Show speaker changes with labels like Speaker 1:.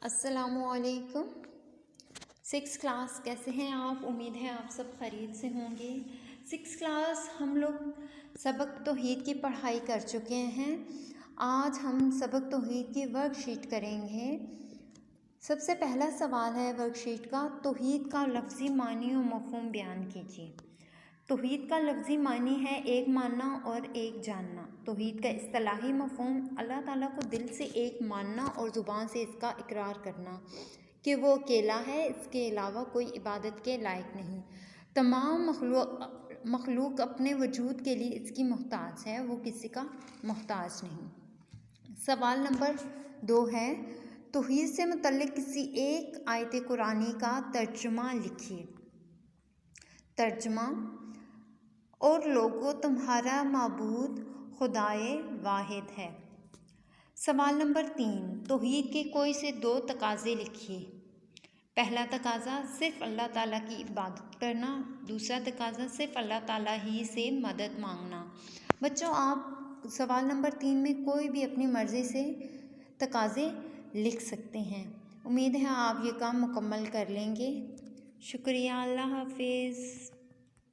Speaker 1: السلام علیکم۔ 6 کلاس کیسے ہیں آپ؟ امید ہے آپ سب خیریت سے ہوں گے۔ 6 کلاس ہم لوگ سبق توحید کی پڑھائی کر چکے ہیں۔ آج ہم سبق توحید کی ورک شیٹ کریں گے۔ سب سے پہلا سوال ہے ورک شیٹ کا، توحید کا لفظی معنی و مفہوم بیان کیجیے۔ توحید کا لفظی معنی ہے ایک ماننا اور ایک جاننا۔ توحید کا اصطلاحی مفہوم اللہ تعالیٰ کو دل سے ایک ماننا اور زبان سے اس کا اقرار کرنا کہ وہ اکیلا ہے، اس کے علاوہ کوئی عبادت کے لائق نہیں، تمام مخلوق اپنے وجود کے لیے اس کی محتاج ہے، وہ کسی کا محتاج نہیں۔ سوال نمبر 2 ہے، توحید سے متعلق کسی ایک آیت قرآنی کا ترجمہ لکھیے۔ ترجمہ: اور لوگوں تمہارا معبود خدائے واحد ہے۔ سوال نمبر 3، توحید کے کوئی سے 2 تقاضے لکھیے۔ پہلا تقاضا صرف اللہ تعالیٰ کی عبادت کرنا، دوسرا تقاضا صرف اللہ تعالیٰ ہی سے مدد مانگنا۔ بچوں، آپ سوال نمبر 3 میں کوئی بھی اپنی مرضی سے تقاضے لکھ سکتے ہیں۔ امید ہے آپ یہ کام مکمل کر لیں گے۔ شکریہ، اللہ حافظ۔